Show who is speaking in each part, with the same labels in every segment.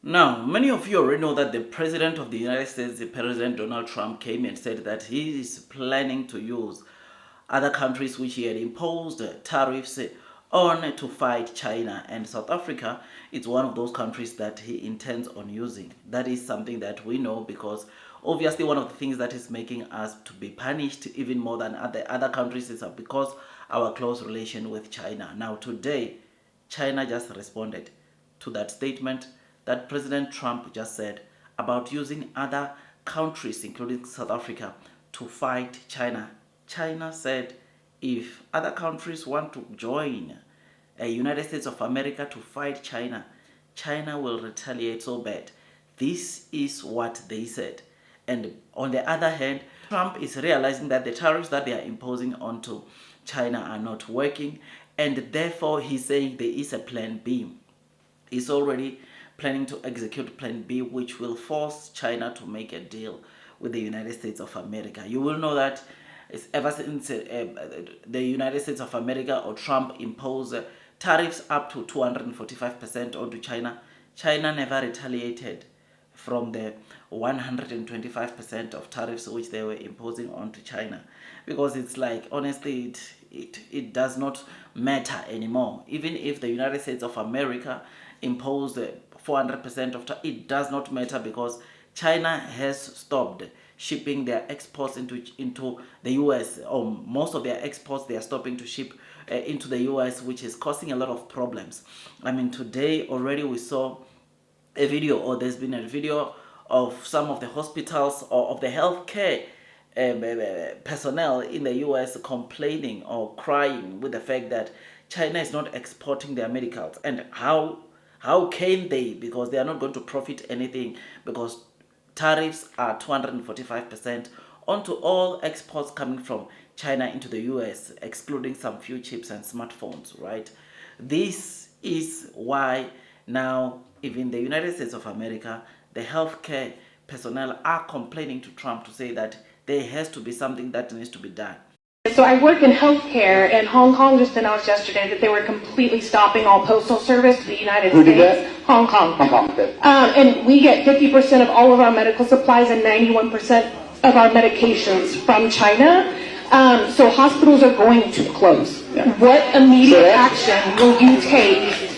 Speaker 1: Now, many of you already know that the President of the United States, the President Donald Trump, came and said that he is planning to use other countries which he had imposed tariffs on to fight China. And South Africa is one of those countries that he intends on using. That is something that we know because obviously one of the things that is making us to be punished even more than other countries is because our close relation with China. Now today, China just responded to that statement that President Trump just said about using other countries, including South Africa, to fight China. China said if other countries want to join the United States of America to fight China, China will retaliate so bad. This is what they said. And on the other hand, Trump is realizing that the tariffs that they are imposing onto China are not working, and therefore he's saying there is a plan B. He's already planning to execute plan B, which will force China to make a deal with the United States of America. You will know that it's ever since the United States of America or Trump imposed tariffs up to 245% onto China, China never retaliated from the 125% of tariffs which they were imposing onto China, because it's like, honestly, it does not matter anymore. Even if the United States of America imposed 400% of it does not matter, because China has stopped shipping their exports into the US, or most of their exports they are stopping to ship into the US, which is causing a lot of problems. I mean, today already we saw a video, or there's been a video of some of the hospitals or of the healthcare personnel in the US complaining or crying with the fact that China is not exporting their medicals. And how can they? Because they are not going to profit anything, because tariffs are 245% onto all exports coming from China into the US, excluding some few chips and smartphones, right? This is why now even the United States of America, the healthcare personnel are complaining to Trump to say that there has to be something that needs to be done.
Speaker 2: So I work in healthcare, and Hong Kong just announced yesterday that they were completely stopping all postal service to the United States.
Speaker 3: Who did that?
Speaker 2: Hong Kong.
Speaker 3: Hong Kong, okay.
Speaker 2: And we get 50% of all of our medical supplies and 91% of our medications from China. So hospitals are going to close.
Speaker 3: Yeah.
Speaker 2: What immediate action will you take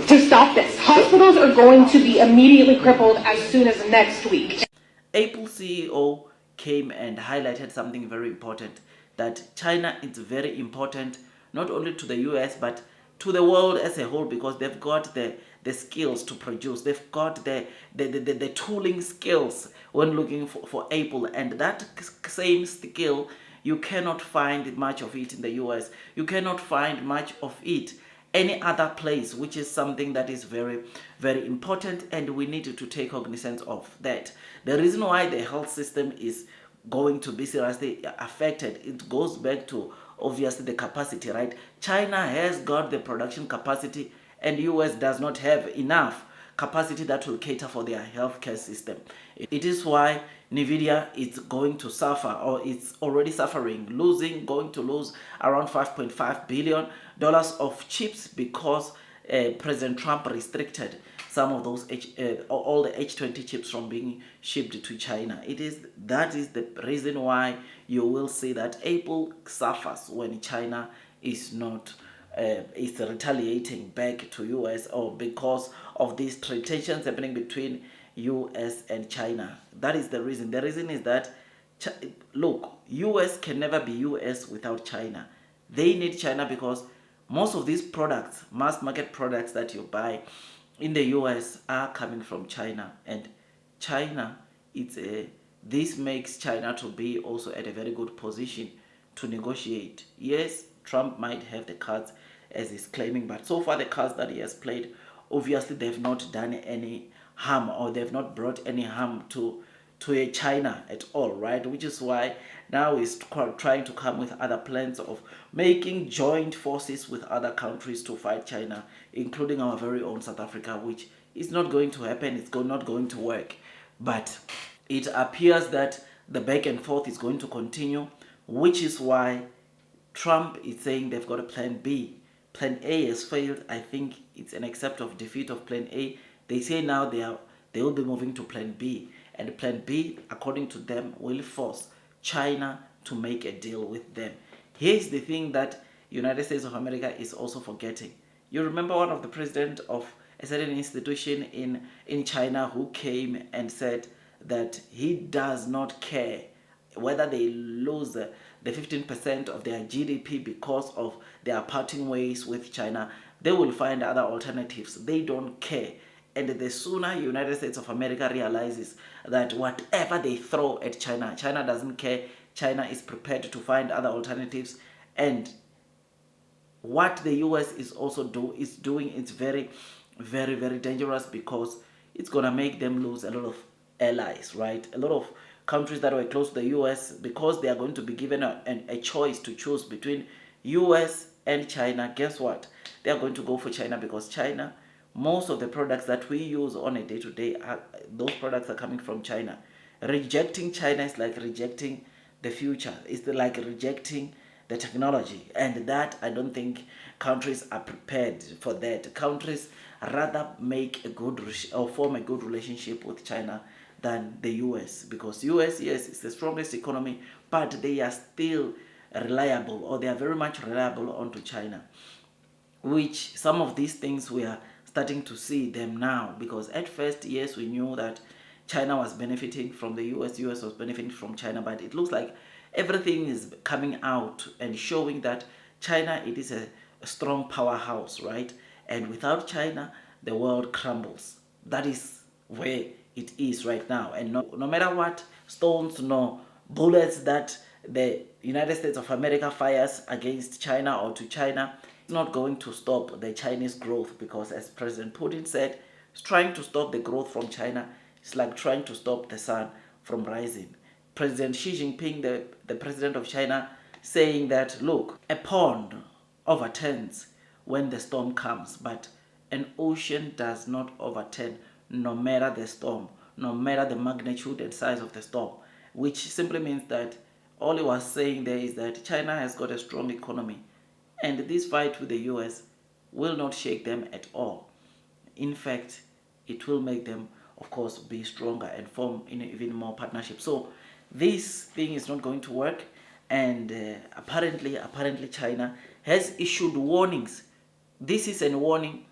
Speaker 2: to stop this? Hospitals are going to be immediately crippled as soon as next week.
Speaker 1: Apple CEO came and highlighted something very important, that China is very important not only to the US but to the world as a whole, because they've got the skills to produce. They've got the tooling skills when looking for Apple, and that same skill you cannot find much of it in the US. You cannot find much of it any other place, which is something that is very, very important, and we need to take cognizance of that. The reason why the health system is going to be seriously affected, it goes back to obviously the capacity, right? China has got the production capacity, and US does not have enough capacity that will cater for their healthcare system. It is why Nvidia is going to suffer, or it's already suffering, going to lose around $5.5 billion of chips, because President Trump restricted some of those all the H20 chips from being shipped to China. That is the reason why you will see that Apple suffers when China is not is retaliating back to US, or because of these trade tensions happening between US and China. That is the reason. The reason is that look, US can never be US without China. They need China because most of these products, mass market products that you buy in the US are coming from China, and China, this makes China to be also at a very good position to negotiate. Yes, Trump might have the cards as he's claiming, but so far the cards that he has played, obviously they've not done any harm, or they've not brought any harm to China at all, right? Which is why now he's trying to come with other plans of making joint forces with other countries to fight China, including our very own South Africa, which is not going to happen. It's not going to work. But it appears that the back and forth is going to continue, which is why Trump is saying they've got a plan B. Plan A has failed. I think it's an accept of defeat of plan A, They say now they will be moving to Plan B, and Plan B, according to them, will force China to make a deal with them. Here's the thing that United States of America is also forgetting. You remember one of the president of a certain institution in China who came and said that he does not care whether they lose the 15% of their GDP because of their parting ways with China. They will find other alternatives. They don't care. And the sooner United States of America realizes that whatever they throw at China, China doesn't care. China is prepared to find other alternatives. And what the US is also doing, it's very, very, very dangerous, because it's gonna make them lose a lot of allies, right? A lot of countries that were close to the US, because they are going to be given a choice to choose between US and China. Guess what? They are going to go for China, because China, most of the products that we use on a day-to-day, those products are coming from China. Rejecting China is like rejecting the future. It's like rejecting the technology, and that I don't think countries are prepared for that. Countries rather make a good or form a good relationship with China than the US, because US, yes, is the strongest economy, but they are still reliable, or they are very much reliable onto China, which some of these things we are starting to see them now. Because at first, yes, we knew that China was benefiting from the US, US was benefiting from China, but it looks like everything is coming out and showing that China, it is a strong powerhouse, right? And without China, the world crumbles. That is where it is right now. And no matter what stones, no bullets that the United States of America fires against China or to China, it's not going to stop the Chinese growth, because as President Putin said, it's trying to stop the growth from China. It's like trying to stop the sun from rising. President Xi Jinping, the president of China, saying that, look, a pond overturns when the storm comes, but an ocean does not overturn, no matter the storm, no matter the magnitude and size of the storm, which simply means that all he was saying there is that China has got a strong economy, and this fight with the US will not shake them at all. In fact, it will make them, of course, be stronger and form in even more partnership. So this thing is not going to work, and apparently China has issued warnings. This is a warning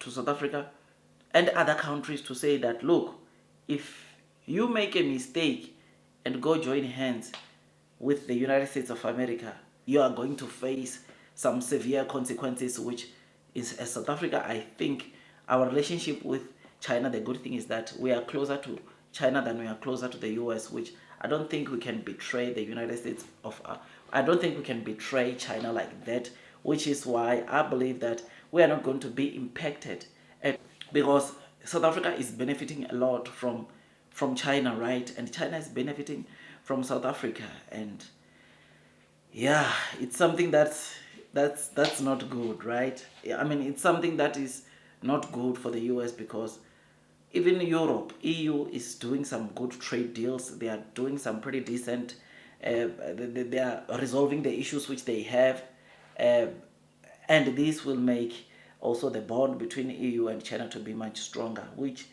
Speaker 1: to South Africa and other countries to say that, look, if you make a mistake and go join hands with the United States of America, you are going to face some severe consequences, which is, as South Africa, I think our relationship with China, the good thing is that we are closer to China than we are closer to the US, which I don't think we can betray the United States of, I don't think we can betray China like that, which is why I believe that we are not going to be impacted, because South Africa is benefiting a lot from China, right? And China is benefiting from South Africa, and yeah, it's something that's not good, right? I mean, it's something that is not good for the US, because even Europe, EU is doing some good trade deals. They are doing some pretty decent. They are resolving the issues which they have, and this will make also the bond between EU and China to be much stronger. Which,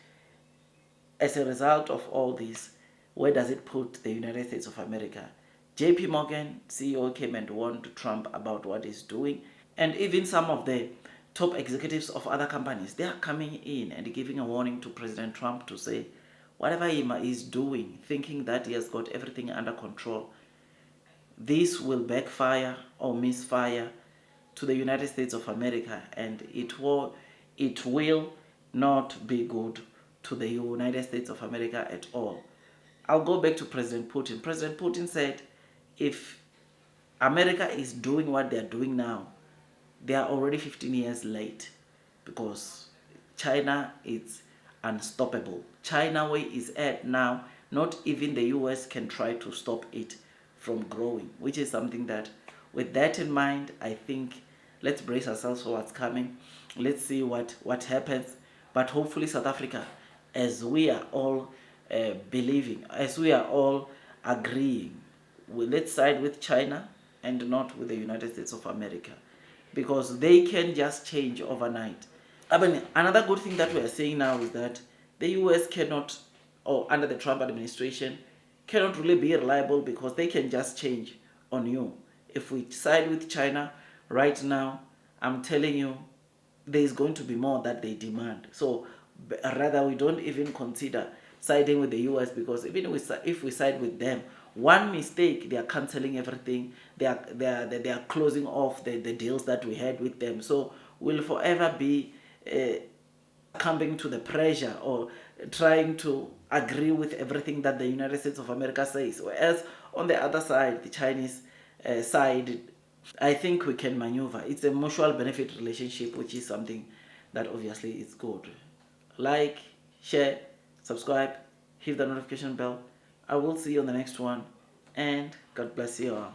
Speaker 1: as a result of all this, where does it put the United States of America? JP Morgan CEO came and warned Trump about what he's doing, and even some of the top executives of other companies, they are coming in and giving a warning to President Trump to say, whatever he is doing, thinking that he has got everything under control, this will backfire or misfire to the United States of America, and it will not be good to the United States of America at all. I'll go back to President Putin. President Putin said, if America is doing what they're doing now, they are already 15 years late, because China is unstoppable. China where is at now, not even the US can try to stop it from growing, which is something that, with that in mind, I think let's brace ourselves for what's coming. Let's see what happens. But hopefully South Africa, as we are all believing, as we are all agreeing, let's side with China and not with the United States of America, because they can just change overnight. I mean, another good thing that we are seeing now is that the US cannot, or under the Trump administration, cannot really be reliable because they can just change on you. If we side with China right now, I'm telling you, there is going to be more that they demand. So rather, we don't even consider siding with the US, because even if we side with them, one mistake, they are canceling everything. They are closing off the deals that we had with them. So we'll forever be succumbing to the pressure, or trying to agree with everything that the United States of America says. Whereas on the other side, the Chinese side, I think we can maneuver. It's a mutual benefit relationship, which is something that obviously is good. Like, share, subscribe, hit the notification bell. I will see you on the next one, and God bless you all.